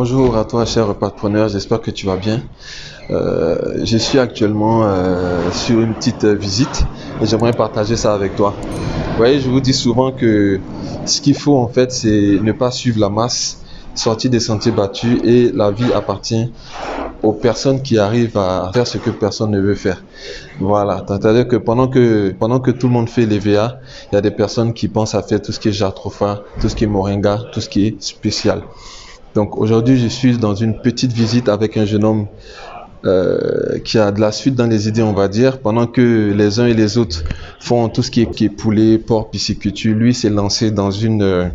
Bonjour à toi, cher partenaire, j'espère que tu vas bien. Je suis actuellement sur une petite visite et j'aimerais partager ça avec toi. Vous voyez, je vous dis souvent que ce qu'il faut en fait, c'est ne pas suivre la masse, sortir des sentiers battus, et la vie appartient aux personnes qui arrivent à faire ce que personne ne veut faire. Voilà, c'est-à-dire que pendant que tout le monde fait les VA, il y a des personnes qui pensent à faire tout ce qui est jatropha, tout ce qui est moringa, tout ce qui est spécial. Donc aujourd'hui, je suis dans une petite visite avec un jeune homme qui a de la suite dans les idées, on va dire. Pendant que les uns et les autres font tout ce qui est poulet, porc, pisciculture, lui s'est lancé dans une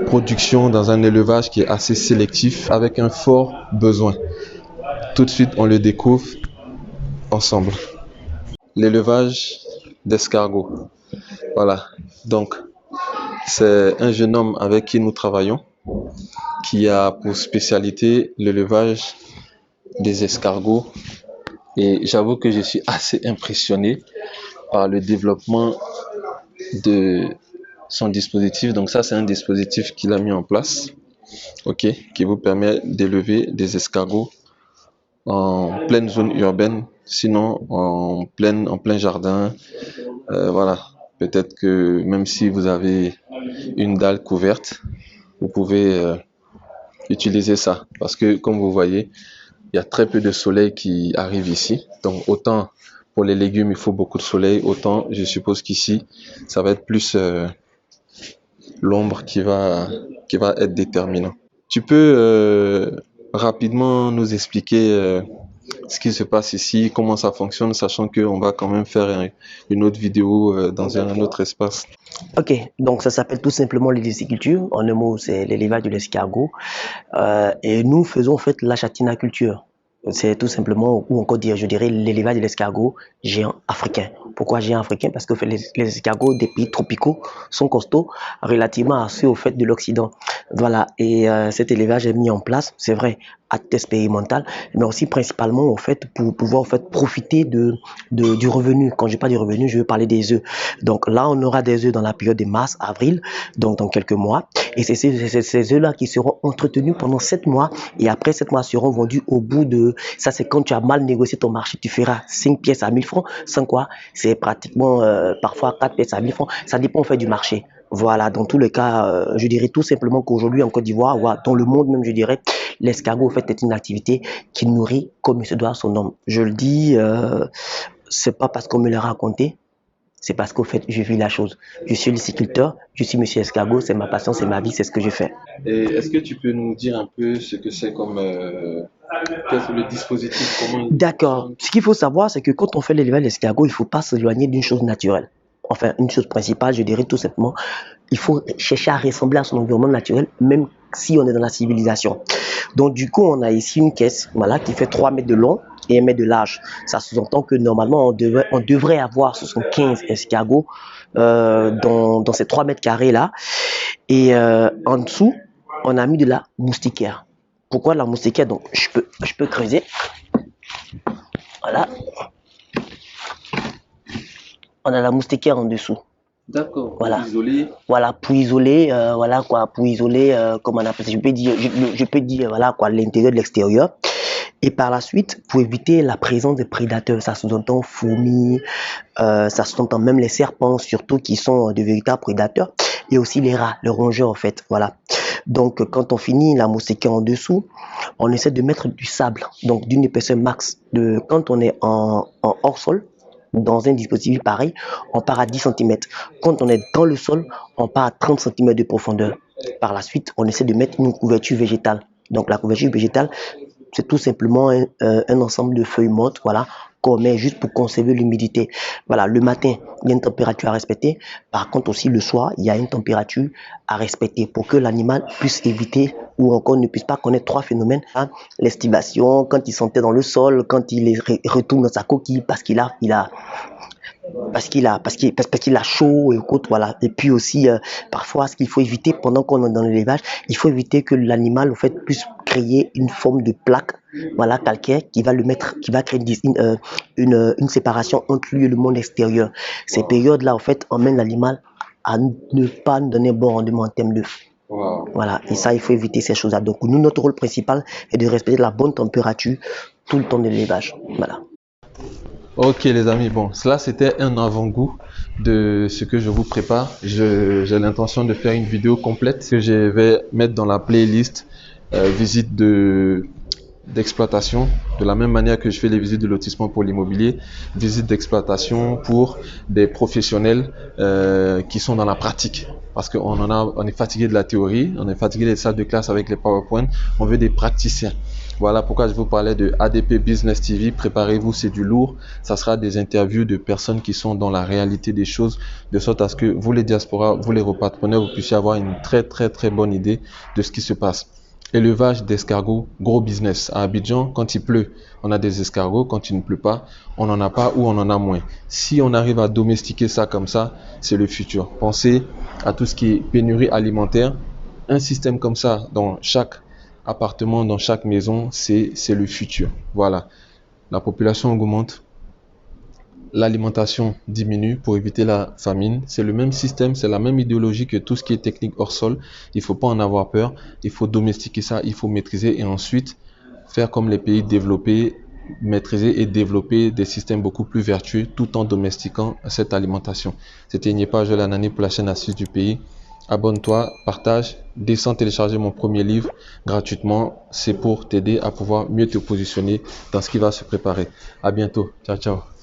production, dans un élevage qui est assez sélectif, avec un fort besoin. Tout de suite, on le découvre ensemble. L'élevage d'escargots. Voilà. Donc, c'est un jeune homme avec qui nous travaillons, qui a pour spécialité l'élevage des escargots. Et j'avoue que je suis assez impressionné par le développement de son dispositif. Donc ça, c'est un dispositif qu'il a mis en place, ok, qui vous permet d'élever des escargots en pleine zone urbaine, sinon en plein jardin. Voilà. Peut-être que même si vous avez une dalle couverte, vous pouvez utiliser ça. Parce que, comme vous voyez, il y a très peu de soleil qui arrive ici. Donc, autant pour les légumes, il faut beaucoup de soleil, autant je suppose qu'ici, ça va être plus l'ombre qui va être déterminant. Tu peux rapidement nous expliquer ce qui se passe ici, comment ça fonctionne, sachant qu'on va quand même faire une autre vidéo dans un autre espace. Ok, donc ça s'appelle tout simplement l'hydroculture. En un mot, c'est l'élevage de l'escargot. Et nous faisons en fait la chatinaculture. C'est tout simplement, ou encore dire, je dirais, l'élevage de l'escargot géant africain. Pourquoi géant africain? Parce que les escargots des pays tropicaux sont costauds relativement à ceux au fait de l'Occident. Voilà, et cet élevage est mis en place, c'est vrai, à titre expérimental, mais aussi principalement au fait pour pouvoir en fait profiter du revenu. Quand je parle du revenu, je veux parler des œufs. Donc là, on aura des œufs dans la période de mars, avril, donc dans quelques mois. Et c'est ces œufs-là qui seront entretenus pendant 7 mois. Et après 7 mois seront vendus au bout de... Ça, c'est quand tu as mal négocié ton marché. Tu feras 5 pièces à 1000 francs. Sans quoi, c'est pratiquement parfois 4 pièces à 1000 francs. Ça dépend en fait du marché. Voilà, dans tous les cas, je dirais tout simplement qu'aujourd'hui en Côte d'Ivoire, dans le monde même, je dirais, l'escargot en fait est une activité qui nourrit comme il se doit son nom. Je le dis, c'est pas parce qu'on me l'a raconté, c'est parce qu'au fait, je vis la chose. Je suis liciculteur, je suis monsieur escargot, c'est ma passion, c'est ma vie, c'est ce que je fais. Et est-ce que tu peux nous dire un peu ce que c'est comme le dispositif, comment il D'accord. fonctionne? Ce qu'il faut savoir, c'est que quand on fait l'élevage d'escargot, il ne faut pas s'éloigner d'une chose naturelle. Enfin, une chose principale, je dirais tout simplement, il faut chercher à ressembler à son environnement naturel, même si on est dans la civilisation. Donc, du coup, on a ici une caisse, voilà, qui fait 3 mètres de long et 1 mètre de large. Ça sous-entend que normalement, on devrait avoir 75 escargots dans ces 3 mètres carrés là. Et en dessous, on a mis de la moustiquaire. Pourquoi la moustiquaire? Donc, je peux creuser. Voilà. On a la moustiquaire en dessous. D'accord, Voilà. pour isoler. Voilà, pour isoler, voilà quoi, pour isoler, comment on appelle ça, je peux dire, voilà quoi, l'intérieur de l'extérieur. Et par la suite, pour éviter la présence des prédateurs, ça sous-entend fourmis, ça sous-entend même les serpents, surtout qui sont de véritables prédateurs, et aussi les rats, les rongeurs en fait, voilà. Donc quand on finit la moustiquaire en dessous, on essaie de mettre du sable, donc d'une épaisseur max de, quand on est en hors sol, dans un dispositif pareil, on part à 10 cm. Quand on est dans le sol, on part à 30 cm de profondeur. Par la suite, on essaie de mettre une couverture végétale. Donc la couverture végétale, c'est tout simplement un ensemble de feuilles mortes, voilà, qu'on met juste pour conserver l'humidité. Voilà, le matin, il y a une température à respecter. Par contre aussi le soir, il y a une température à respecter pour que l'animal puisse éviter ou encore ne puisse pas connaître 3 phénomènes, hein, l'estivation, quand il s'enterre dans le sol, quand il retourne dans sa coquille parce qu'il a chaud et autres, voilà. Et puis aussi, parfois, ce qu'il faut éviter pendant qu'on est dans l'élevage, il faut éviter que l'animal, en fait, puisse créer une forme de plaque, voilà, calcaire, qui va créer une séparation entre lui et le monde extérieur. Ces périodes-là, en fait, emmènent l'animal à ne pas nous donner bon rendement en termes d'œufs. Wow. Voilà, et ça, il faut éviter ces choses-là. Donc, nous, notre rôle principal est de respecter la bonne température tout le temps de l'élevage. Voilà. Ok les amis, bon, cela c'était un avant-goût de ce que je vous prépare. J'ai l'intention de faire une vidéo complète que je vais mettre dans la playlist visite d'exploitation, de la même manière que je fais les visites de lotissement pour l'immobilier, visites d'exploitation pour des professionnels qui sont dans la pratique. Parce on est fatigué de la théorie, on est fatigué des salles de classe avec les PowerPoint, on veut des praticiens. Voilà pourquoi je vous parlais de ADP Business TV. Préparez-vous, c'est du lourd. Ça sera des interviews de personnes qui sont dans la réalité des choses, de sorte à ce que vous les diasporas, vous les repreneurs, vous puissiez avoir une très bonne idée de ce qui se passe. Élevage d'escargots, gros business. À Abidjan, quand il pleut, on a des escargots. Quand il ne pleut pas, on n'en a pas ou on en a moins. Si on arrive à domestiquer ça comme ça, c'est le futur. Pensez à tout ce qui est pénurie alimentaire. Un système comme ça dans chaque appartement, dans chaque maison, c'est le futur. Voilà. La population augmente, l'alimentation diminue pour éviter la famine. C'est le même système, c'est la même idéologie que tout ce qui est technique hors sol. Il ne faut pas en avoir peur. Il faut domestiquer ça, il faut maîtriser et ensuite faire comme les pays développés, maîtriser et développer des systèmes beaucoup plus vertueux tout en domestiquant cette alimentation. C'était Ignepa Joel Anani pour la chaîne Astuces du pays. Abonne-toi, partage, descends télécharger mon premier livre gratuitement. C'est pour t'aider à pouvoir mieux te positionner dans ce qui va se préparer. À bientôt. Ciao, ciao.